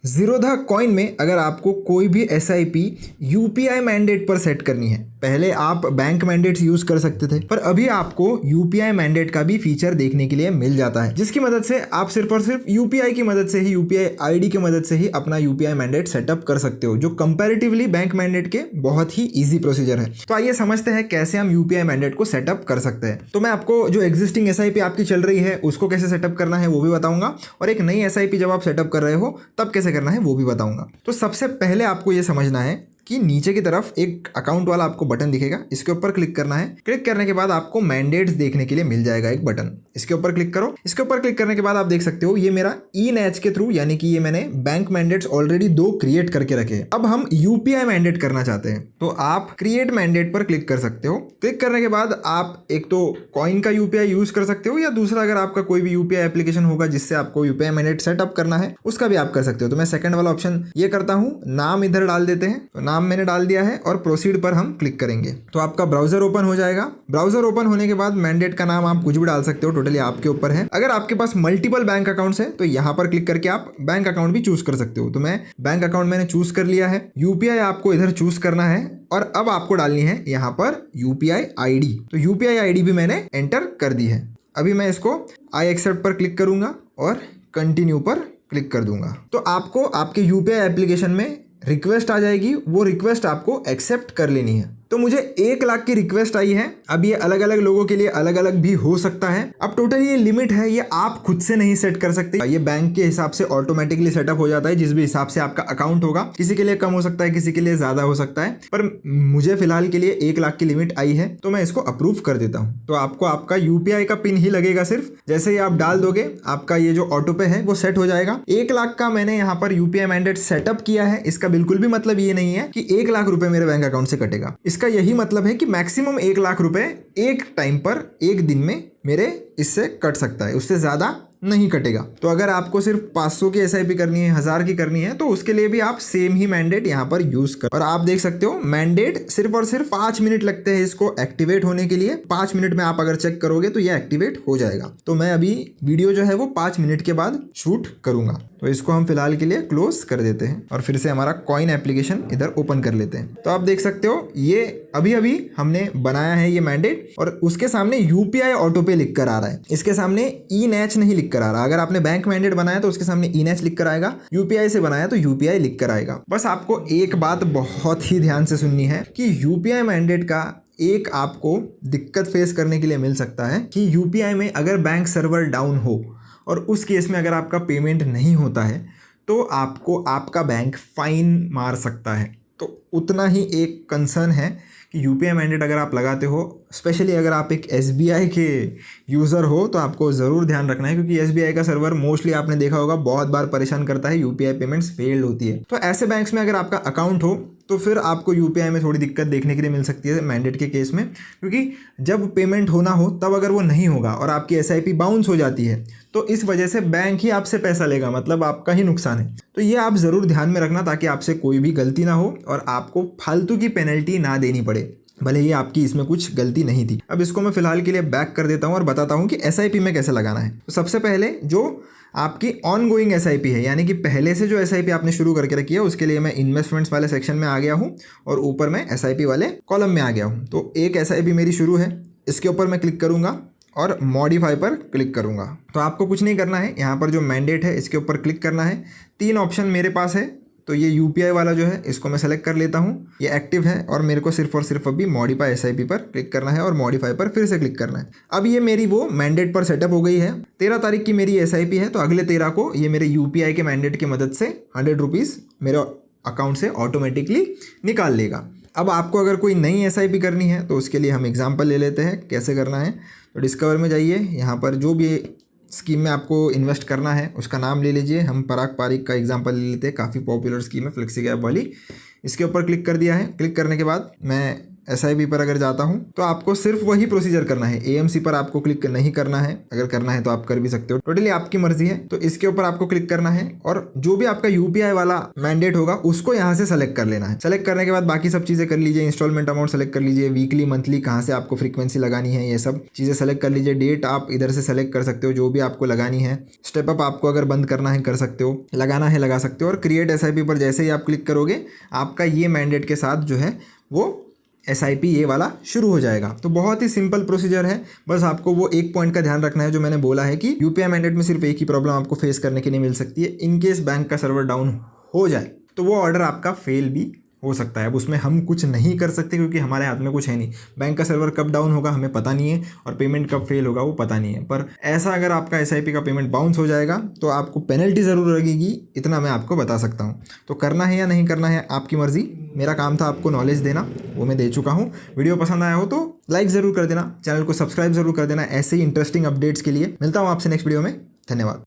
Zerodha coin में अगर आपको कोई भी एसआईपी यूपीआई मैंडेट पर सेट करनी है, पहले आप बैंक मैंडेट्स यूज कर सकते थे, पर अभी आपको यूपीआई मैंडेट का भी फीचर देखने के लिए मिल जाता है, जिसकी मदद से आप सिर्फ और सिर्फ यूपीआई की मदद से ही, यूपीआई आईडी की मदद से ही अपना यूपीआई मैंडेट सेटअप कर सकते हो, जो कंपैरेटिवली बैंक मैंडेट के बहुत ही ईजी प्रोसीजर है। तो आइए समझते हैं कैसे हम यूपीआई मैंडेट को सेटअप कर सकते हैं। तो मैं आपको जो एग्जिस्टिंग एसआईपी आपकी चल रही है उसको कैसे सेटअप करना है वो भी बताऊंगा, और एक नई एसआईपी जब आप सेटअप कर रहे हो तब कैसे करना है वो भी बताऊंगा। तो सबसे पहले आपको ये समझना है कि नीचे की तरफ एक अकाउंट वाला आपको बटन दिखेगा, इसके ऊपर क्लिक करना है। क्लिक करने के बाद आपको मैंडेट्स देखने के लिए मिल जाएगा एक बटन, इसके ऊपर क्लिक करो। इसके ऊपर क्लिक करने के बाद आप देख सकते हो ये मेरा ई-नैच के थ्रू, यानी कि ये मैंने बैंक मैंडेट्स ऑलरेडी 2 क्रिएट करके रखे हैं। अब हम यूपीआई मैंडेट करना चाहते हैं तो आप क्रिएट मैंडेट पर क्लिक कर सकते हो। क्लिक करने के बाद आप एक तो कॉइन का यूपीआई यूज कर सकते हो, या दूसरा अगर आपका कोई भी यूपीआई एप्लीकेशन होगा जिससे आपको यूपीआई मैंडेट सेटअप करना है उसका भी आप कर सकते हो। तो मैं सेकंड वाला ऑप्शन ये करता हूँ, नाम इधर डाल देते हैं। तो नाम मैंने डाल दिया है और प्रोसीड पर हम क्लिक करेंगे तो आपका ब्राउजर ओपन हो जाएगा। ब्राउजर ओपन होने के बाद मैंडेट का नाम आप कुछ भी डाल सकते हो, टोटली आपके ऊपर है। अगर आपके पास मल्टीपल बैंक अकाउंट्स है तो यहाँ पर क्लिक करके आप बैंक अकाउंट भी चूज कर सकते हो। तो मैं बैंक अकाउंट मैंने चूज कर लिया है, यूपीआई आपको इधर चूज करना है और अब आपको डालनी है यहाँ पर यूपीआई आईडी। तो यूपीआई आईडी भी मैंने एंटर कर दी है। अभी मैं इसको आई एक्सेप्ट पर क्लिक करूंगा और कंटिन्यू पर क्लिक कर दूंगा। तो आपको आपके यूपीआई एप्लीकेशन में रिक्वेस्ट आ जाएगी, वो रिक्वेस्ट आपको एक्सेप्ट कर लेनी है। तो मुझे 1 लाख की रिक्वेस्ट आई है। अब ये अलग अलग लोगों के लिए अलग अलग भी हो सकता है। अब टोटल ये लिमिट है, ये आप खुद से नहीं सेट कर सकते, ये बैंक के हिसाब से ऑटोमेटिकली सेटअप हो जाता है जिस भी हिसाब से आपका अकाउंट होगा। किसी के लिए कम हो सकता है, किसी के लिए ज्यादा हो सकता है, पर मुझे फिलहाल के लिए 1 लाख की लिमिट आई है तो मैं इसको अप्रूव कर देता हूँ। तो आपको आपका यूपीआई का पिन ही लगेगा, सिर्फ जैसे ही आप डाल दोगे आपका ये जो ऑटो पे है वो सेट हो जाएगा। 1 लाख का मैंने यहाँ पर यूपीआई मैंडेट सेटअप किया है। इसका बिल्कुल भी मतलब ये नहीं है कि 1 लाख रुपए मेरे बैंक अकाउंट से कटेगा। इसका यही मतलब है कि मैक्सिमम 1 लाख रुपए एक टाइम पर, एक दिन में मेरे इससे कट सकता है, उससे ज्यादा नहीं कटेगा। तो अगर आपको सिर्फ 500 की एसआईपी करनी है, 1000 की करनी है, तो उसके लिए भी आप सेम ही मैंडेट यहाँ पर यूज कर। और आप देख सकते हो मैंडेट सिर्फ और सिर्फ 5 मिनट लगते हैं इसको एक्टिवेट होने के लिए। 5 मिनट में आप अगर चेक करोगे तो ये एक्टिवेट हो जाएगा। तो मैं अभी वीडियो जो है वो 5 मिनट के बाद शूट करूंगा, तो इसको हम फिलहाल के लिए क्लोज कर देते हैं और फिर से हमारा कॉइन एप्लीकेशन इधर ओपन कर लेते हैं। तो आप देख सकते हो ये अभी अभी हमने बनाया है ये मैंडेट, और उसके सामने यूपीआई ऑटो पे लिख कर आ रहा है, इसके सामने ई-नैच नहीं लिख कर आ रहा। अगर आपने बैंक मैंडेट बनाया तो उसके सामने ई-नैच लिख कर आएगा, यूपीआई से बनाया तो यूपीआई लिख कर आएगा। बस आपको एक बात बहुत ही ध्यान से सुननी है कि यूपीआई मैंडेट का एक आपको दिक्कत फेस करने के लिए मिल सकता है कि यूपीआई में अगर बैंक सर्वर डाउन हो और उस केस में अगर आपका पेमेंट नहीं होता है तो आपको आपका बैंक फाइन मार सकता है। तो उतना ही एक कंसर्न है कि यूपीआई मैंडेट अगर आप लगाते हो, स्पेशली अगर आप एक एसबीआई के यूज़र हो, तो आपको ज़रूर ध्यान रखना है, क्योंकि एसबीआई का सर्वर मोस्टली आपने देखा होगा बहुत बार परेशान करता है, यूपीआई पेमेंट्स फेल्ड होती है। तो ऐसे बैंक्स में अगर आपका अकाउंट हो तो फिर आपको यूपीआई में थोड़ी दिक्कत देखने के लिए मिल सकती है मैंडेट के केस में, क्योंकि जब पेमेंट होना हो तब अगर वो नहीं होगा और आपकी एसआईपी बाउंस हो जाती है तो इस वजह से बैंक ही आपसे पैसा लेगा, मतलब आपका ही नुकसान है। तो ये आप ज़रूर ध्यान में रखना ताकि आपसे कोई भी गलती ना हो और आपको फालतू की पेनल्टी ना देनी पड़े, भले ही आपकी इसमें कुछ गलती नहीं थी। अब इसको मैं फिलहाल के लिए बैक कर देता हूँ और बताता हूँ कि एसआईपी में कैसे लगाना है। तो सबसे पहले जो आपकी ऑन गोइंग एसआईपी है, यानी कि पहले से जो एसआईपी आपने शुरू करके रखी है, उसके लिए मैं इन्वेस्टमेंट्स वाले सेक्शन में आ गया हूँ और ऊपर मैं एसआईपी वाले कॉलम में आ गया हूँ। तो एक एसआईपी मेरी शुरू है, इसके ऊपर मैं क्लिक करूँगा और मॉडिफाई पर क्लिक करूँगा। तो आपको कुछ नहीं करना है, यहाँ पर जो मैंडेट है इसके ऊपर क्लिक करना है। 3 ऑप्शन मेरे पास है, तो ये यूपीआई वाला जो है इसको मैं सेलेक्ट कर लेता हूँ, ये एक्टिव है और मेरे को सिर्फ और सिर्फ अभी मॉडिफाई एसआईपी पर क्लिक करना है और मॉडिफाई पर फिर से क्लिक करना है। अब ये मेरी वो मैंडेट पर सेटअप हो गई है। 13 तारीख की मेरी एसआईपी है, तो अगले 13 को ये मेरे यूपीआई के मैंडेट की मदद से 100 रुपीज़ मेरे अकाउंट से ऑटोमेटिकली निकाल लेगा। अब आपको अगर कोई नई एसआईपी करनी है तो उसके लिए हम एग्जाम्पल ले लेते हैं कैसे करना है। तो डिस्कवर में जाइए, यहाँ पर जो भी स्कीम में आपको इन्वेस्ट करना है उसका नाम ले लीजिए। हम पराग पारिक का एग्जांपल ले लेते हैं, काफ़ी पॉपुलर स्कीम है फ्लेक्सी कैप वाली। इसके ऊपर क्लिक कर दिया है। क्लिक करने के बाद मैं SIP पर अगर जाता हूँ तो आपको सिर्फ वही प्रोसीजर करना है, AMC पर आपको क्लिक नहीं करना है। अगर करना है तो आप कर भी सकते हो, टोटली आपकी मर्जी है। तो इसके ऊपर आपको क्लिक करना है और जो भी आपका UPI वाला मैंडेट होगा उसको यहाँ से सेलेक्ट कर लेना है। सेलेक्ट करने के बाद बाकी सब चीज़ें कर लीजिए, इंस्टॉलमेंट अमाउंट सेलेक्ट कर लीजिए, वीकली मंथली कहाँ से आपको फ्रीक्वेंसी लगानी है ये सब चीज़ें सेलेक्ट कर लीजिए। डेट आप इधर से सेलेक्ट कर सकते हो जो भी आपको लगानी है। स्टेप अप आपको अगर बंद करना है कर सकते हो, लगाना है लगा सकते हो। और क्रिएट SIP पर जैसे ही आप क्लिक करोगे आपका ये मैंडेट के साथ जो है वो SIP ये वाला शुरू हो जाएगा। तो बहुत ही सिंपल प्रोसीजर है। बस आपको वो एक पॉइंट का ध्यान रखना है जो मैंने बोला है कि UPI मैंडेट में सिर्फ एक ही प्रॉब्लम आपको फेस करने के लिए मिल सकती है, इनकेस बैंक का सर्वर डाउन हो जाए तो वो ऑर्डर आपका फेल भी हो सकता है। अब उसमें हम कुछ नहीं कर सकते क्योंकि हमारे हाथ में कुछ है नहीं। बैंक का सर्वर कब डाउन होगा हमें पता नहीं है और पेमेंट कब फेल होगा वो पता नहीं है। पर ऐसा अगर आपका SIP का पेमेंट बाउंस हो जाएगा तो आपको पेनल्टी ज़रूर लगेगी, इतना मैं आपको बता सकता हूँ। तो करना है या नहीं करना है आपकी मर्ज़ी। मेरा काम था आपको नॉलेज देना, वो मैं दे चुका हूँ। वीडियो पसंद आया हो तो लाइक ज़रूर कर देना, चैनल को सब्सक्राइब ज़रूर कर देना। ऐसे ही इंटरेस्टिंग अपडेट्स के लिए मिलता हूँ आपसे नेक्स्ट वीडियो में। धन्यवाद।